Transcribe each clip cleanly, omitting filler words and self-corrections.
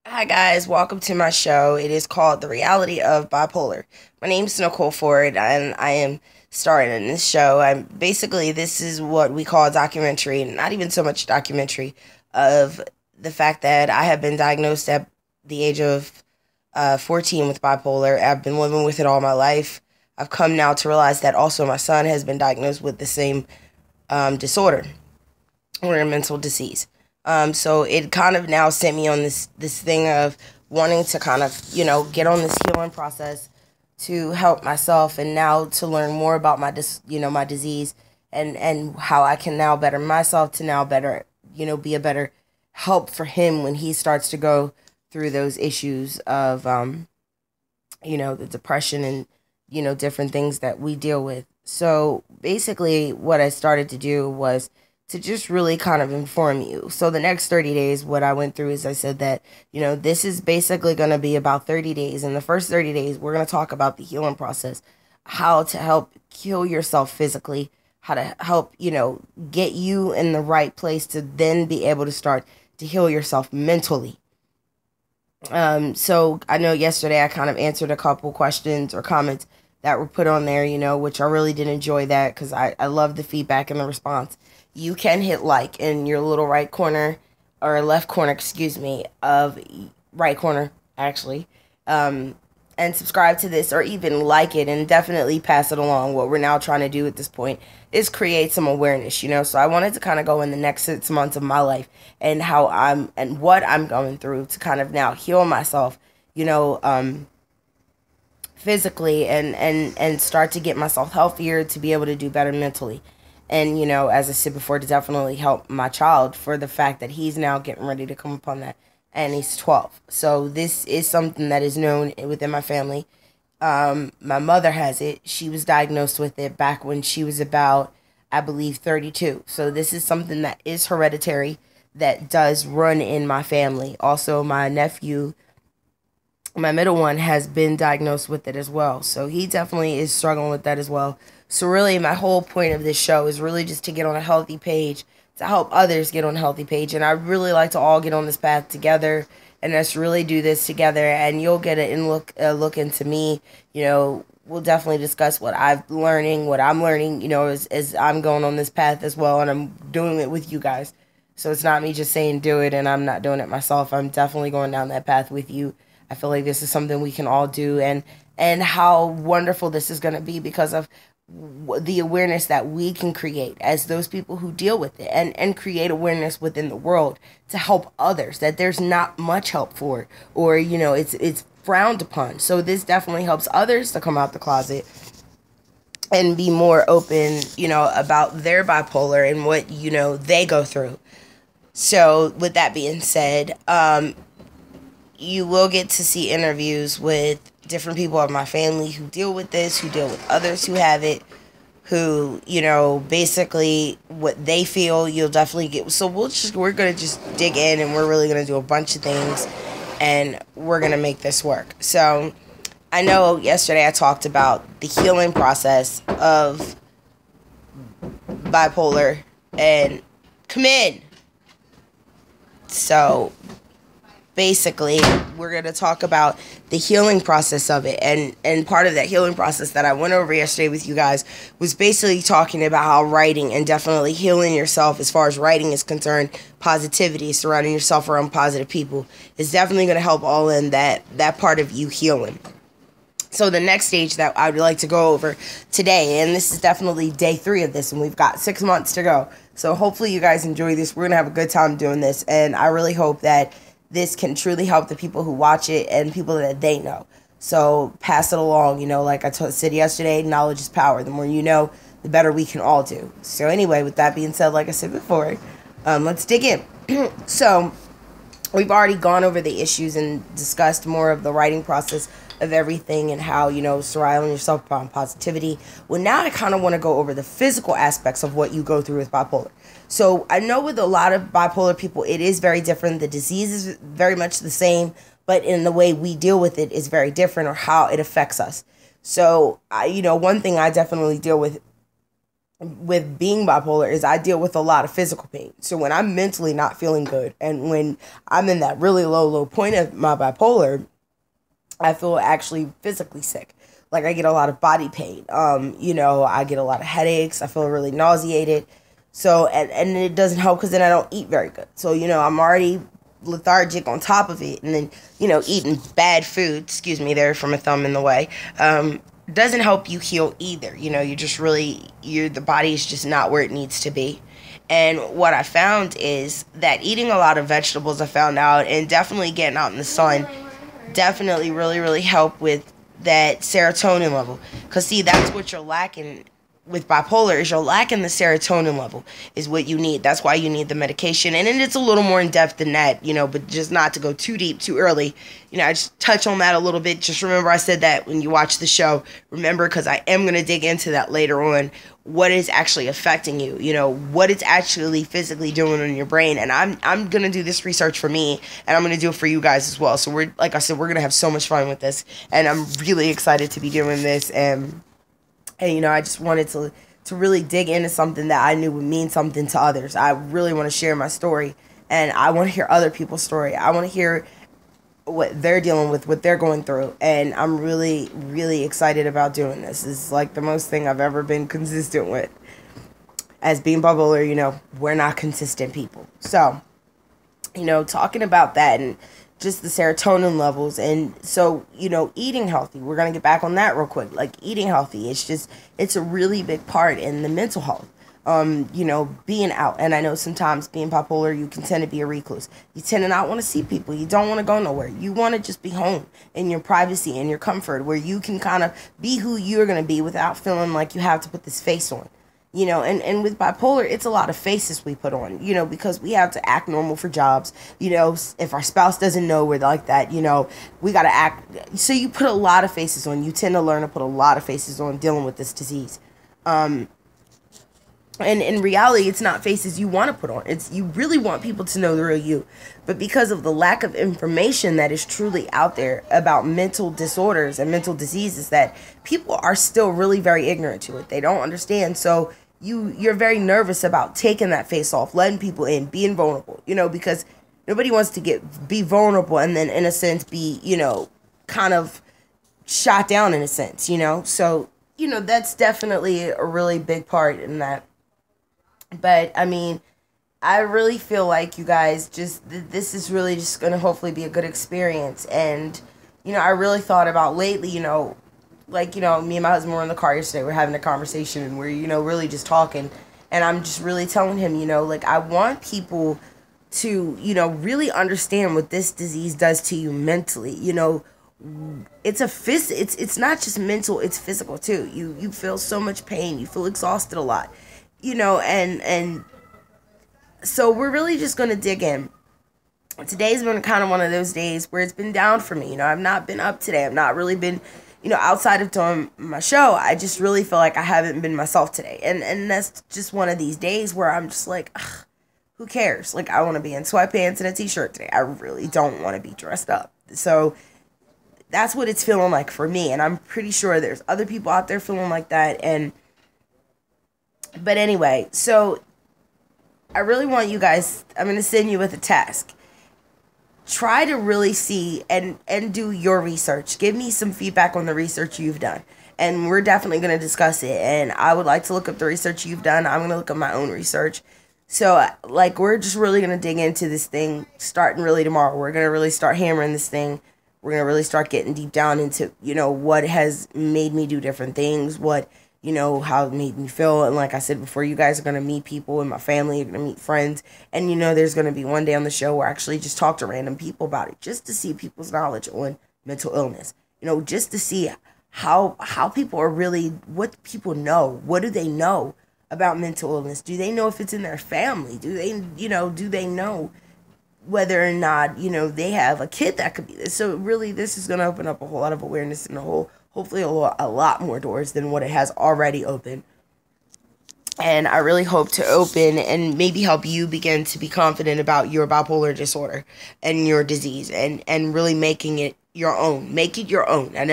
Hi guys, welcome to my show. It is called The Reality of Bipolar. My name is Nicole Ford and I am starring in this show. This is what we call a documentary, not even so much a documentary, of the fact that I have been diagnosed at the age of 14 with bipolar. I've been living with it all my life. I've come now to realize that also my son has been diagnosed with the same disorder or a mental disease. So it kind of now sent me on this thing of wanting to kind of get on this healing process to help myself, and now to learn more about my disease, and how I can now better myself to now better be a better help for him when he starts to go through those issues of the depression and different things that we deal with. So basically what I started to do was to just really kind of inform you. So the next 30 days, what I went through is I said that, this is basically going to be about 30 days. In the first 30 days, we're going to talk about the healing process, how to help heal yourself physically, how to help, get you in the right place to then be able to start to heal yourself mentally. So I know yesterday I kind of answered a couple questions or comments that were put on there, which I really did enjoy that because I love the feedback and the response. You can hit like in your little right corner or left corner, excuse me, of right corner actually, and subscribe to this or even like it and definitely pass it along. What we're now trying to do at this point is create some awareness, So I wanted to kind of go in the next 6 months of my life and how I'm and what I'm going through to kind of now heal myself, physically and start to get myself healthier to be able to do better mentally. And, as I said before, to definitely help my child for the fact that he's now getting ready to come upon that. And he's 12. So this is something that is known within my family. My mother has it. She was diagnosed with it back when she was about, I believe, 32. So this is something that is hereditary that does run in my family. Also, my nephew, my middle one, has been diagnosed with it as well. So he definitely is struggling with that as well. So really my whole point of this show is really just to get on a healthy page, to help others get on a healthy page. And I really like to all get on this path together and let's really do this together. And you'll get a look into me. We'll definitely discuss what what I'm learning, as I'm going on this path as well. And I'm doing it with you guys. So it's not me just saying do it and I'm not doing it myself. I'm definitely going down that path with you. I feel like this is something we can all do, and how wonderful this is going to be because of the awareness that we can create as those people who deal with it, and create awareness within the world to help others that there's not much help for it, or it's frowned upon. So this definitely helps others to come out the closet and be more open, about their bipolar and what they go through. So with that being said, you will get to see interviews with different people of my family who deal with this, who deal with others who have it, who, basically what they feel. You'll definitely get. So we're going to just dig in, and we're really going to do a bunch of things, and we're going to make this work. So I know yesterday I talked about the healing process of bipolar, and come in. So basically we're going to talk about the healing process of it, and part of that healing process that I went over yesterday with you guys was basically talking about how writing and definitely healing yourself as far as writing is concerned, positivity, surrounding yourself around positive people, is definitely going to help all in that part of you healing. So the next stage that I would like to go over today, and this is definitely day 3 of this, and we've got 6 months to go, so hopefully you guys enjoy this. We're going to have a good time doing this, and I really hope that this can truly help the people who watch it and people that they know. So pass it along. Like I said yesterday, knowledge is power. The more you know, the better we can all do. So anyway, with that being said, like I said before, let's dig in. So we've already gone over the issues and discussed more of the writing process of everything and how, surrounding yourself around positivity. Well, now I kind of want to go over the physical aspects of what you go through with bipolar. So I know with a lot of bipolar people, it is very different. The disease is very much the same, but in the way we deal with it is very different, or how it affects us. So, one thing I definitely deal with with being bipolar is I deal with a lot of physical pain. So when I'm mentally not feeling good and when I'm in that really low point of my bipolar, I feel actually physically sick. Like I get a lot of body pain. I get a lot of headaches. I feel really nauseated. So and it doesn't help because then I don't eat very good. So I'm already lethargic on top of it, and then eating bad food. Excuse me, there for my thumb in the way. Doesn't help you heal either. You're just really the body is just not where it needs to be. And what I found is that eating a lot of vegetables, I found out, and definitely getting out in the sun, definitely really help with that serotonin level. Because see, that's what you're lacking with bipolar, is you're lacking the serotonin level is what you need. That's why you need the medication. And then it's a little more in depth than that, but just not to go too deep too early. I just touch on that a little bit. Just remember I said that when you watch the show. Remember, because I am going to dig into that later on, what is actually affecting you, what it's actually physically doing in your brain. And I'm going to do this research for me, and I'm going to do it for you guys as well. So like I said, we're going to have so much fun with this, and I'm really excited to be doing this. And I just wanted to really dig into something that I knew would mean something to others. I really want to share my story, and I want to hear other people's story. I want to hear what they're dealing with, what they're going through, and I'm really excited about doing this. It's like the most thing I've ever been consistent with. As being bipolar, we're not consistent people. So, talking about that and just the serotonin levels, and so eating healthy, we're gonna get back on that real quick. Like eating healthy, it's a really big part in the mental health. Being out, and I know sometimes being bipolar, you can tend to be a recluse. You tend to not want to see people. You don't want to go nowhere. You want to just be home in your privacy and your comfort, where you can kind of be who you're gonna be without feeling like you have to put this face on. And with bipolar, it's a lot of faces we put on, because we have to act normal for jobs. If our spouse doesn't know we're like that, we got to act. So you put a lot of faces on. You tend to learn to put a lot of faces on dealing with this disease. And in reality, it's not faces you want to put on. It's you really want people to know the real you. But because of the lack of information that is truly out there about mental disorders and mental diseases, that people are still really very ignorant to it. They don't understand. So you're very nervous about taking that face off, letting people in, being vulnerable, because nobody wants to be vulnerable and then in a sense be, kind of shot down in a sense, So, that's definitely a really big part in that. But I mean, I really feel like you guys this is really just going to hopefully be a good experience. And, I really thought about lately, like, me and my husband were in the car yesterday. We're having a conversation and we're, really just talking. And I'm just really telling him, like, I want people to, really understand what this disease does to you mentally. It's not just mental, it's physical too. You feel so much pain. You feel exhausted a lot, and so we're really just going to dig in. Today's been kind of one of those days where it's been down for me. I've not been up today. I've not really been, outside of doing my show. I just really feel like I haven't been myself today. And that's just one of these days where I'm just like, ugh, who cares? Like, I want to be in sweatpants and a t-shirt today. I really don't want to be dressed up. So that's what it's feeling like for me. And I'm pretty sure there's other people out there feeling like that. But anyway, so I really want you guys, I'm going to send you with a task. Try to really see and do your research. Give me some feedback on the research you've done. And we're definitely going to discuss it. And I would like to look up the research you've done. I'm going to look up my own research. So, like, we're just really going to dig into this thing starting really tomorrow. We're going to really start hammering this thing. We're going to really start getting deep down into, what has made me do different things, what, how it made me feel. And like I said before, you guys are going to meet people in my family. You're going to meet friends. And, there's going to be one day on the show where I actually just talk to random people about it, just to see people's knowledge on mental illness. Just to see how people are really, what people know. What do they know about mental illness? Do they know if it's in their family? Do they know whether or not, they have a kid that could be this? So really, this is going to open up a whole lot of awareness and hopefully a lot more doors than what it has already opened. And I really hope to open and maybe help you begin to be confident about your bipolar disorder and your disease, and really making it your own. Make it your own. And,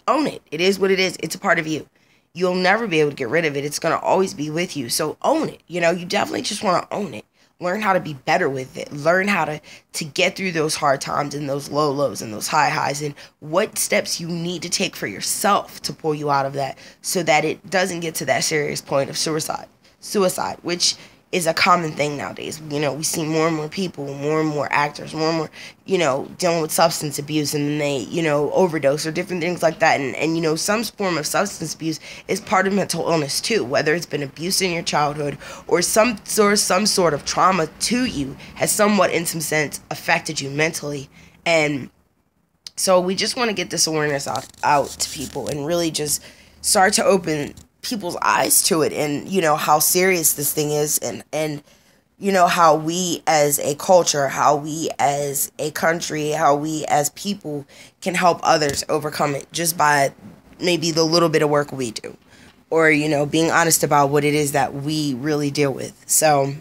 own it. It is what it is. It's a part of you. you'll never be able to get rid of it. It's going to always be with you. So own it. You know, you definitely just want to own it. Learn how to be better with it. Learn how to get through those hard times and those low lows and those high highs, and what steps you need to take for yourself to pull you out of that, so that it doesn't get to that serious point of suicide, which is a common thing nowadays. You know, we see more and more people, more and more actors, more and more, you know, dealing with substance abuse, and then they, you know, overdose or different things like that. And you know, some form of substance abuse is part of mental illness too, whether it's been abuse in your childhood or some sort of trauma to you has somewhat in some sense affected you mentally. And so we just want to get this awareness out to people, and really just start to open people's eyes to it, and you know how serious this thing is, and you know how we as a culture, how we as a country, how we as people can help others overcome it just by maybe the little bit of work we do, or you know, being honest about what it is that we really deal with. So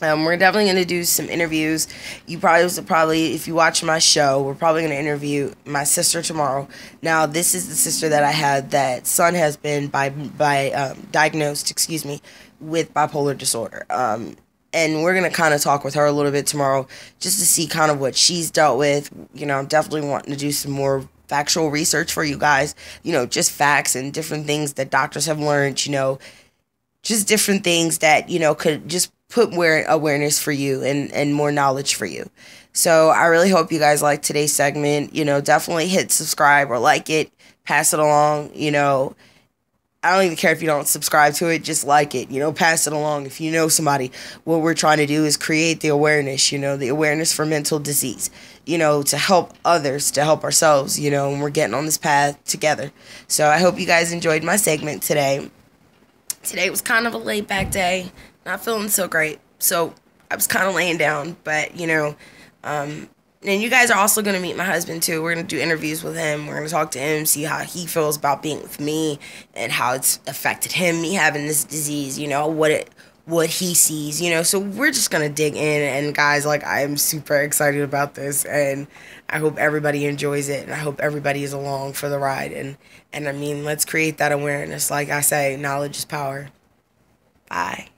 we're definitely going to do some interviews. You probably, if you watch my show, we're probably going to interview my sister tomorrow. Now, this is the sister that I had that son has been diagnosed, with bipolar disorder. And we're going to kind of talk with her a little bit tomorrow just to see kind of what she's dealt with. You know, I'm definitely wanting to do some more factual research for you guys. You know, just facts and different things that doctors have learned, you know, just different things that, you know, could just put more awareness for you and more knowledge for you. So I really hope you guys like today's segment. You know, definitely hit subscribe or like it, pass it along. You know, I don't even care if you don't subscribe to it, just like it, you know, pass it along. If you know somebody, what we're trying to do is create the awareness, you know, the awareness for mental disease, you know, to help others, to help ourselves, you know, and we're getting on this path together. So I hope you guys enjoyed my segment today. Today was kind of a laid back day, not feeling so great, so I was kind of laying down, but you know, and you guys are also going to meet my husband too. We're going to do interviews with him. We're going to talk to him, see how he feels about being with me and how it's affected him, me having this disease, you know, what he sees, you know. So we're just going to dig in, and guys, like, I am super excited about this, and I hope everybody enjoys it, and I hope everybody is along for the ride, and I mean, let's create that awareness. Like I say, knowledge is power. Bye.